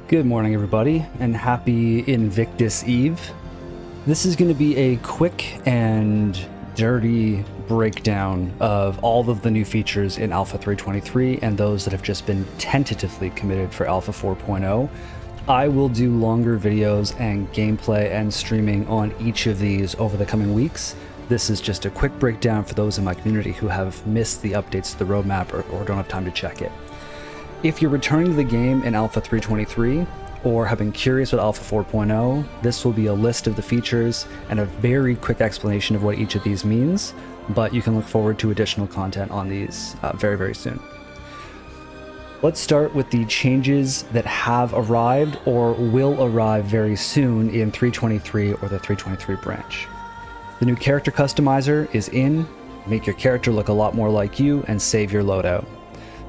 Good morning, everybody, and happy Invictus Eve. This is going to be a quick and dirty breakdown of all of the new features in Alpha 3.23 and those that have just been tentatively committed for Alpha 4.0. I will do longer videos and gameplay and streaming on each of these over the coming weeks. This is just a quick breakdown for those in my community who have missed the updates to the roadmap or don't have time to check it. If you're returning to the game in Alpha 3.23 or have been curious with Alpha 4.0, this will be a list of the features and a very quick explanation of what each of these means, but you can look forward to additional content on these very, very soon. Let's start with the changes that have arrived or will arrive very soon in 3.23 or the 3.23 branch. The new character customizer is in. Make your character look a lot more like you and save your loadout.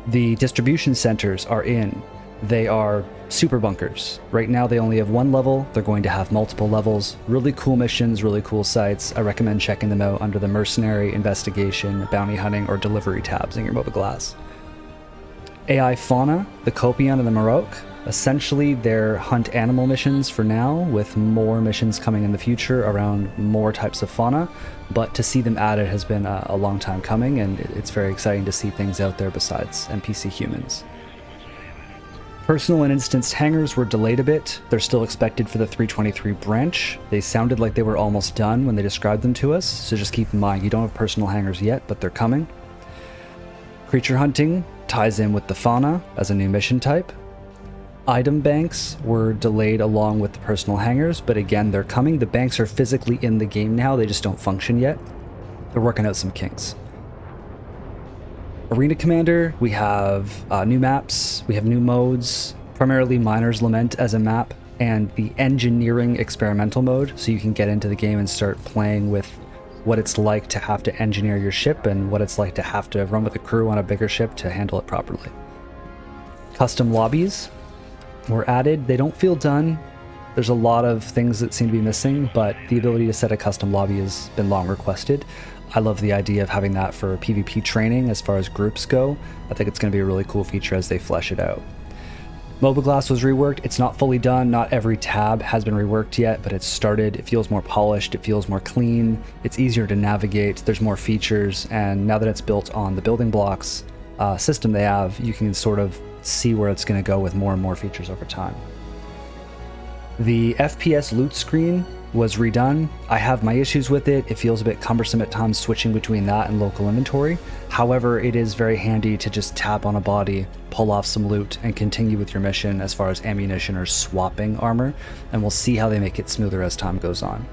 The distribution centers are in. They are super bunkers. Right now they only have one level. They're going to have multiple levels. Really cool missions, really cool sites. I recommend checking them out under the mercenary, investigation, bounty hunting, or delivery tabs in your mobile glass. AI fauna, the Copion and the Maroc. Essentially, they're hunt animal missions for now, with more missions coming in the future around more types of fauna, but to see them added has been a long time coming, and it's very exciting to see things out there besides NPC humans. Personal and instanced hangars were delayed a bit. They're still expected for the 3.23 branch. They sounded like they were almost done when they described them to us, so just keep in mind you don't have personal hangars yet, but they're coming. Creature hunting ties in with the fauna as a new mission type. Item banks were delayed along with the personal hangars, but again, they're coming. The banks are physically in the game now, they just don't function yet. They're working out some kinks. Arena Commander, we have new maps, we have new modes, primarily Miner's Lament as a map, and the Engineering Experimental mode, so you can get into the game and start playing with what it's like to have to engineer your ship and what it's like to have to run with a crew on a bigger ship to handle it properly. Custom lobbies were added. They don't feel done. There's a lot of things that seem to be missing, but the ability to set a custom lobby has been long requested. I love the idea of having that for PvP training as far as groups go. I think it's going to be a really cool feature as they flesh it out. Mobile Glass was reworked. It's not fully done. Not every tab has been reworked yet, but it's started. It feels more polished. It feels more clean. It's easier to navigate. There's more features, and now that it's built on the building blocks system they have, you can sort of see where it's going to go with more and more features over time. The FPS loot screen was redone. I have my issues with it. It feels a bit cumbersome at times switching between that and local inventory. However, it is very handy to just tap on a body, pull off some loot, and continue with your mission as far as ammunition or swapping armor, and we'll see how they make it smoother as time goes on.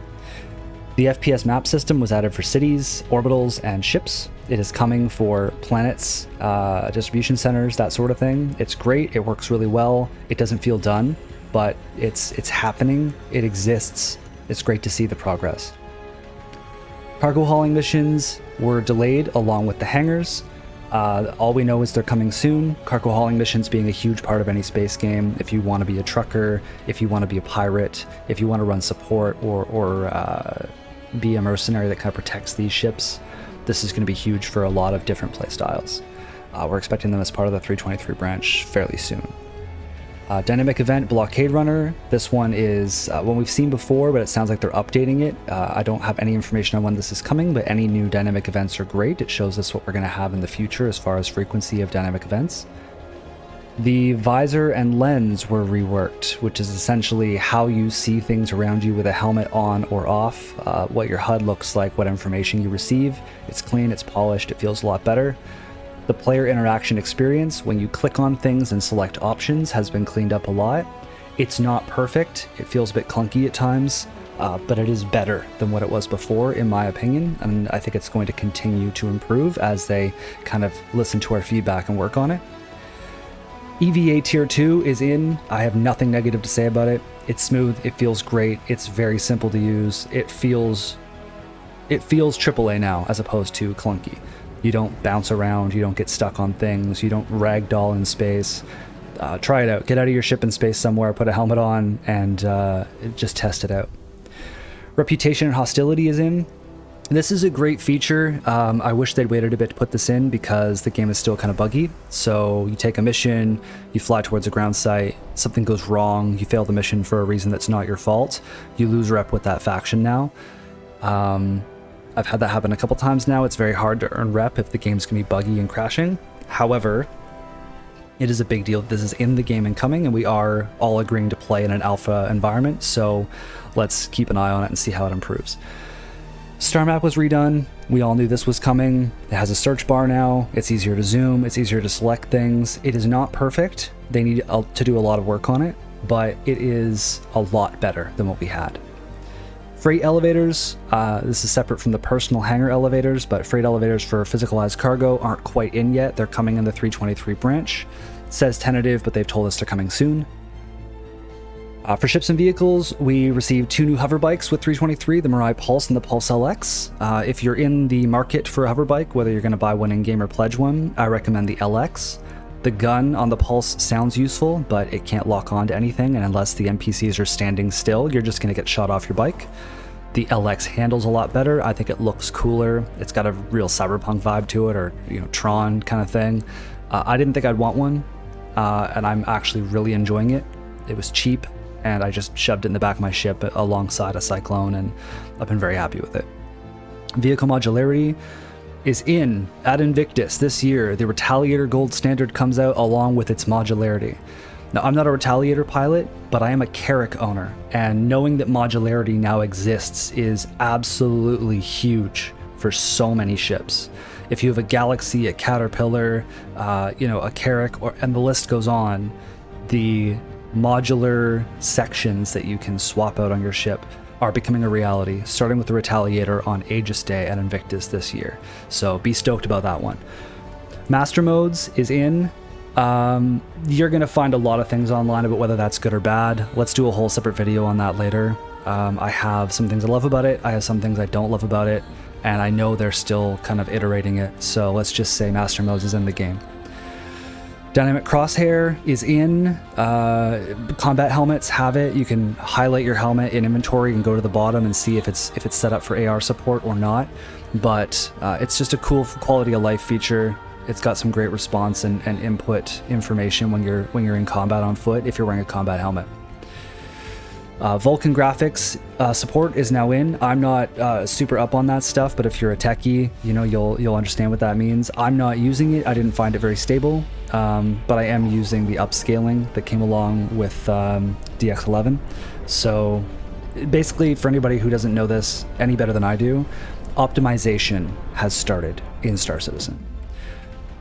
The FPS map system was added for cities, orbitals, and ships. It is coming for planets, distribution centers, that sort of thing. It's great. It works really well. It doesn't feel done, but it's happening. It exists. It's great to see the progress. Cargo hauling missions were delayed along with the hangars. All we know is they're coming soon. Cargo hauling missions being a huge part of any space game. If you want to be a trucker, if you want to be a pirate, if you want to run support or be a mercenary that kind of protects these ships, this is going to be huge for a lot of different play styles. We're expecting them as part of the 3.23 branch fairly soon. Dynamic event Blockade Runner. This one is one we've seen before, but it sounds like they're updating it. I don't have any information on when this is coming, but any new dynamic events are great. It shows us what we're going to have in the future as far as frequency of dynamic events. The visor and lens were reworked, which is essentially how you see things around you with a helmet on or off, what your HUD looks like, what information you receive. It's clean, it's polished, it feels a lot better. The player interaction experience, when you click on things and select options, has been cleaned up a lot. It's not perfect, it feels a bit clunky at times, but it is better than what it was before, in my opinion, and I think it's going to continue to improve as they kind of listen to our feedback and work on it. EVA Tier 2 is in. I have nothing negative to say about it. It's smooth, it feels great, it's very simple to use, it feels AAA now as opposed to clunky. You don't bounce around, you don't get stuck on things, you don't ragdoll in space. Try it out. Get out of your ship in space somewhere, put a helmet on, and just test it out. Reputation and Hostility is in. This is a great feature. I wish they'd waited a bit to put this in because the game is still kind of buggy. So you take a mission, you fly towards a ground site, something goes wrong, you fail the mission for a reason that's not your fault, you lose rep with that faction now. I've had that happen a couple times now. It's very hard to earn rep if the game's gonna be buggy and crashing. However, it is a big deal that this is in the game and coming, and we are all agreeing to play in an alpha environment, so let's keep an eye on it and see how it improves. Star map was redone. We all knew this was coming. It has a search bar now. It's easier to zoom. It's easier to select things. It is not perfect. They need to do a lot of work on it, but it is a lot better than what we had. Freight elevators, this is separate from the personal hangar elevators, but freight elevators for physicalized cargo aren't quite in yet. They're coming in the 323 branch. It says tentative, but they've told us they're coming soon. For ships and vehicles, we received 2 new hover bikes with 323, the Mirai Pulse and the Pulse LX. If you're in the market for a hover bike, whether you're going to buy one in-game or pledge one, I recommend the LX. The gun on the Pulse sounds useful, but it can't lock on to anything, and unless the NPCs are standing still, you're just going to get shot off your bike. The LX handles a lot better. I think it looks cooler. It's got a real cyberpunk vibe to it, or Tron kind of thing. I didn't think I'd want one, and I'm actually really enjoying it. It was cheap, and I just shoved it in the back of my ship alongside a Cyclone, and I've been very happy with it. Vehicle modularity is in at Invictus this year. The Retaliator Gold Standard comes out along with its modularity. Now, I'm not a Retaliator pilot, but I am a Carrack owner, and knowing that modularity now exists is absolutely huge for so many ships. If you have a Galaxy, a Caterpillar, a Carrack, and the list goes on, the modular sections that you can swap out on your ship are becoming a reality, starting with the Retaliator on Aegis Day at Invictus this year. So be stoked about that one. Master Modes is in. You're going to find a lot of things online about whether that's good or bad. Let's do a whole separate video on that later. I have some things I love about it. I have some things I don't love about it. And I know they're still kind of iterating it. So let's just say Master Modes is in the game. Dynamic Crosshair is in. Combat helmets have it. You can highlight your helmet in inventory and go to the bottom and see if it's set up for AR support or not. But it's just a cool quality of life feature. It's got some great response and input information when you're in combat on foot if you're wearing a combat helmet. Vulcan graphics support is now in. I'm not super up on that stuff, but if you're a techie, you'll understand what that means. I'm not using it. I didn't find it very stable, but I am using the upscaling that came along with DX11. So basically, for anybody who doesn't know this any better than I do, optimization has started in Star Citizen.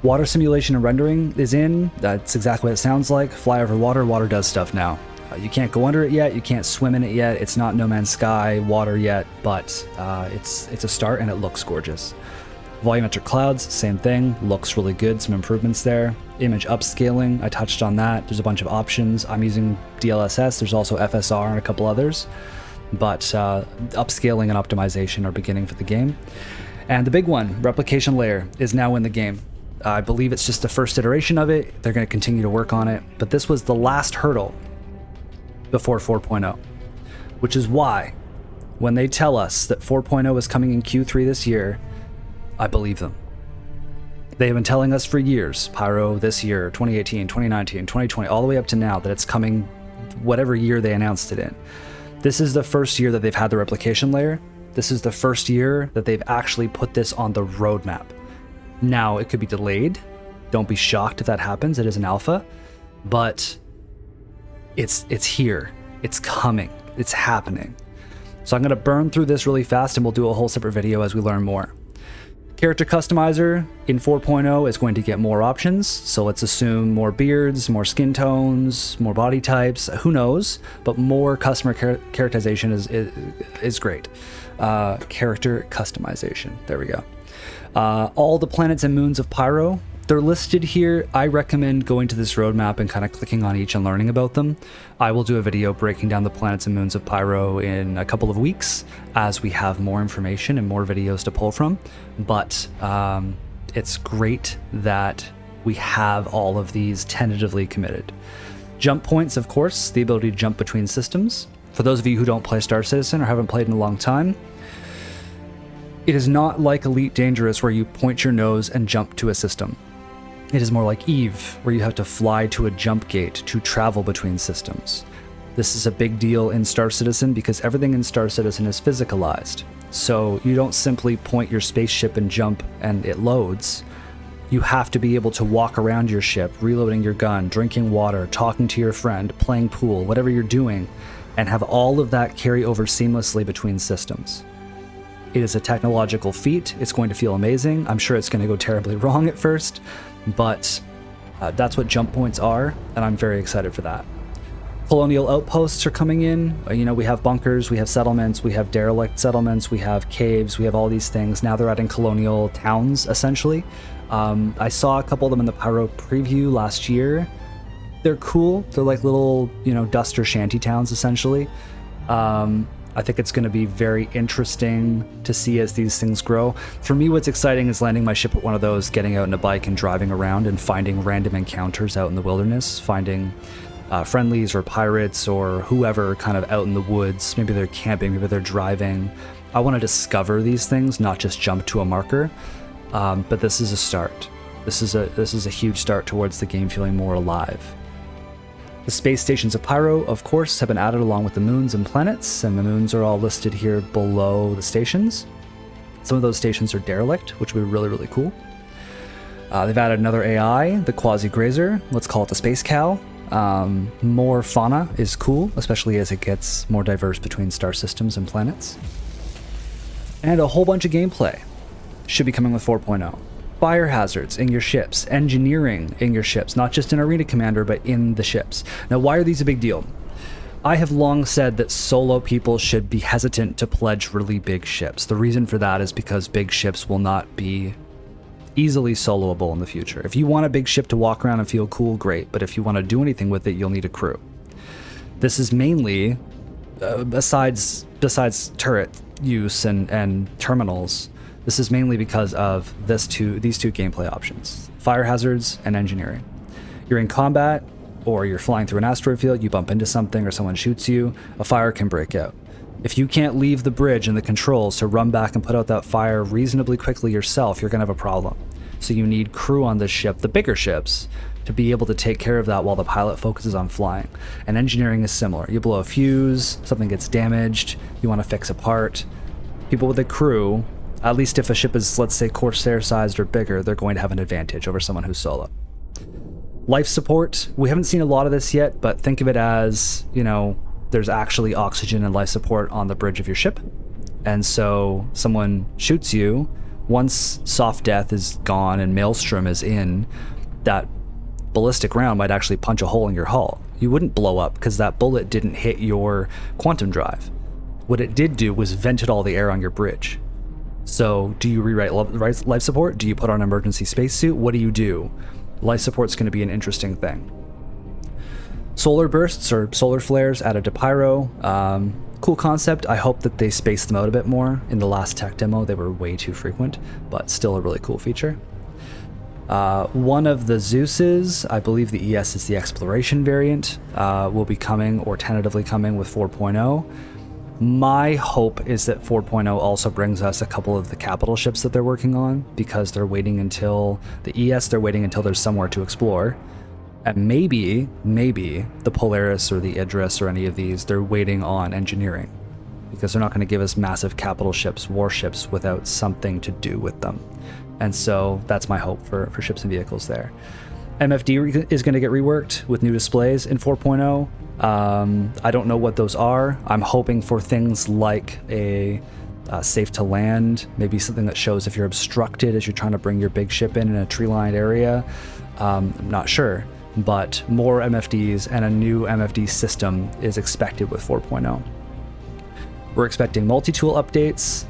Water simulation and rendering is in. That's exactly what it sounds like. Fly over water. Water does stuff now. You can't go under it yet, you can't swim in it yet, it's not No Man's Sky water yet, but it's a start and it looks gorgeous. Volumetric clouds, same thing, looks really good, some improvements there. Image upscaling, I touched on that, there's a bunch of options. I'm using DLSS, there's also FSR and a couple others, but upscaling and optimization are beginning for the game. And the big one, replication layer, is now in the game. I believe it's just the first iteration of it, they're going to continue to work on it, but this was the last hurdle before 4.0, which is why when they tell us that 4.0 is coming in Q3 this year, I believe them. They have been telling us for years, Pyro this year, 2018, 2019, 2020, all the way up to now, that it's coming whatever year they announced it in. This is the first year that they've had the replication layer. This is the first year that they've actually put this on the roadmap. Now, it could be delayed. Don't be shocked if that happens. It is an alpha, but it's here, it's coming, it's happening. So I'm going to burn through this really fast and we'll do a whole separate video as we learn more. Character customizer in 4.0 is going to get more options, so let's assume more beards, more skin tones, more body types, who knows, but more customer characterization is great. Character customization, there we go. All the planets and moons of Pyro, they're listed here. I recommend going to this roadmap and kind of clicking on each and learning about them. I will do a video breaking down the planets and moons of Pyro in a couple of weeks as we have more information and more videos to pull from. But it's great that we have all of these tentatively committed. Jump points, of course, the ability to jump between systems. For those of you who don't play Star Citizen or haven't played in a long time, It is not like Elite Dangerous where you point your nose and jump to a system. It is more like Eve, where you have to fly to a jump gate to travel between systems. This is a big deal in Star Citizen because everything in Star Citizen is physicalized. So you don't simply point your spaceship and jump and it loads. You have to be able to walk around your ship, reloading your gun, drinking water, talking to your friend, playing pool, whatever you're doing, and have all of that carry over seamlessly between systems. It is a technological feat. It's going to feel amazing. I'm sure it's going to go terribly wrong at first, but that's what jump points are, and I'm very excited for that. Colonial outposts are coming in. We have bunkers, we have settlements, we have derelict settlements, we have caves, we have all these things. Now they're adding colonial towns, essentially. I saw a couple of them in the Pyro preview last year. They're cool. They're like little, duster shanty towns, essentially. I think it's going to be very interesting to see as these things grow. For me, what's exciting is landing my ship at one of those, getting out on a bike and driving around and finding random encounters out in the wilderness, finding friendlies or pirates or whoever kind of out in the woods. Maybe they're camping, maybe they're driving. I want to discover these things, not just jump to a marker. But this is a start. This is a huge start towards the game feeling more alive. The space stations of Pyro, of course, have been added along with the moons and planets, and the moons are all listed here below the stations. Some of those stations are derelict, which will be really, really cool. They've added another AI, the Quasi-Grazer. Let's call it the Space Cow. More fauna is cool, especially as it gets more diverse between star systems and planets. And a whole bunch of gameplay should be coming with 4.0. Fire hazards in your ships, engineering in your ships, not just in Arena Commander, but in the ships. Now, why are these a big deal? I have long said that solo people should be hesitant to pledge really big ships. The reason for that is because big ships will not be easily soloable in the future. If you want a big ship to walk around and feel cool, great, but if you want to do anything with it, you'll need a crew. This is mainly, besides turret use and terminals, this is mainly because of these two gameplay options: fire hazards and engineering. You're in combat, or you're flying through an asteroid field, you bump into something or someone shoots you, a fire can break out. If you can't leave the bridge and the controls to run back and put out that fire reasonably quickly yourself, you're gonna have a problem. So you need crew on this ship, the bigger ships, to be able to take care of that while the pilot focuses on flying. And engineering is similar. You blow a fuse, something gets damaged, you want to fix a part. People with a crew, at least if a ship is, let's say, Corsair-sized or bigger, they're going to have an advantage over someone who's solo. Life support, we haven't seen a lot of this yet, but think of it as, there's actually oxygen and life support on the bridge of your ship. And so someone shoots you, once soft death is gone and Maelstrom is in, that ballistic round might actually punch a hole in your hull. You wouldn't blow up because that bullet didn't hit your quantum drive. What it did do was vented all the air on your bridge. So do you rewrite life support? Do you put on an emergency spacesuit? What do you do? Life support's going to be an interesting thing. Solar bursts or solar flares added to Pyro. Cool concept. I hope that they space them out a bit more. In the last tech demo, they were way too frequent, but still a really cool feature. One of the Zeuses, I believe the ES is the exploration variant, will be coming or tentatively coming with 4.0. My hope is that 4.0 also brings us a couple of the capital ships that they're working on, because they're waiting until the ES, they're waiting until there's somewhere to explore. And maybe the Polaris or the Idris or any of these, they're waiting on engineering, because they're not going to give us massive capital ships, warships, without something to do with them. And so that's my hope for ships and vehicles there. MFD is going to get reworked with new displays in 4.0. I don't know what those are. I'm hoping for things like a safe to land, maybe something that shows if you're obstructed as you're trying to bring your big ship in a tree-lined area. I'm not sure, but more MFDs and a new MFD system is expected with 4.0. We're expecting multi-tool updates,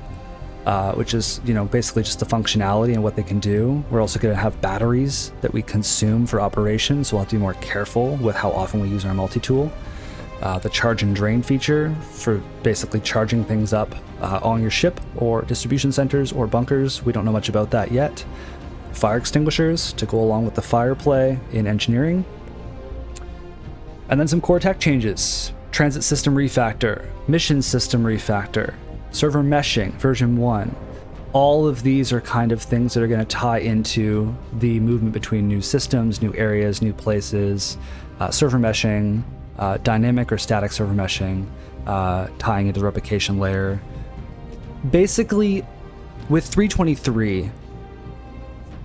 which is, basically just the functionality and what they can do. We're also going to have batteries that we consume for operations, so we'll have to be more careful with how often we use our multi-tool. The charge and drain feature for basically charging things up on your ship or distribution centers or bunkers. We don't know much about that yet. Fire extinguishers to go along with the fire play in engineering. And then some core tech changes. Transit system refactor, mission system refactor, server meshing, version 1. all of these are kind of things that are going to tie into the movement between new systems, new areas, new places, server meshing, dynamic or static server meshing, tying into the replication layer. Basically, with 3.23,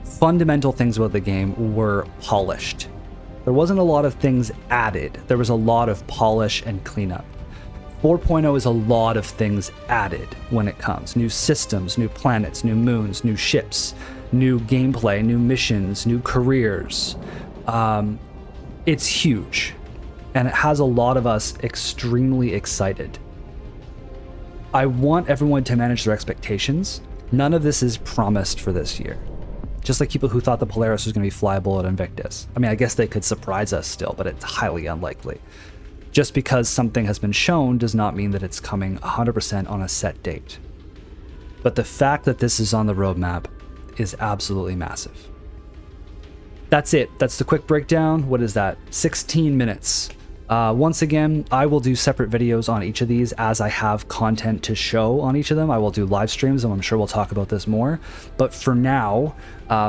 fundamental things about the game were polished. There wasn't a lot of things added. There was a lot of polish and cleanup. 4.0 is a lot of things added when it comes. New systems, new planets, new moons, new ships, new gameplay, new missions, new careers. It's huge, and it has a lot of us extremely excited. I want everyone to manage their expectations. None of this is promised for this year. Just like people who thought the Polaris was going to be flyable at Invictus. I mean, I guess they could surprise us still, but it's highly unlikely. Just because something has been shown does not mean that it's coming 100% on a set date. But the fact that this is on the roadmap is absolutely massive. That's it. That's the quick breakdown. What is that? 16 minutes. Once again, I will do separate videos on each of these as I have content to show on each of them. I will do live streams, and I'm sure we'll talk about this more. But for now,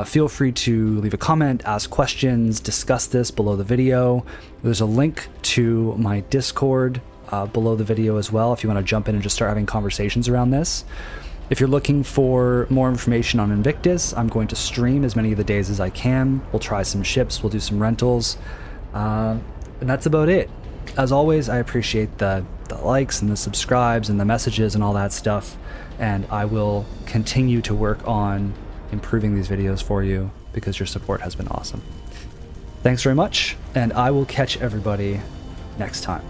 feel free to leave a comment, ask questions, discuss this below the video. There's a link to my Discord below the video as well if you want to jump in and just start having conversations around this. If you're looking for more information on Invictus, I'm going to stream as many of the days as I can. We'll try some ships, we'll do some rentals. And that's about it. As always, I appreciate the likes and the subscribes and the messages and all that stuff. And I will continue to work on improving these videos for you because your support has been awesome. Thanks very much, and I will catch everybody next time.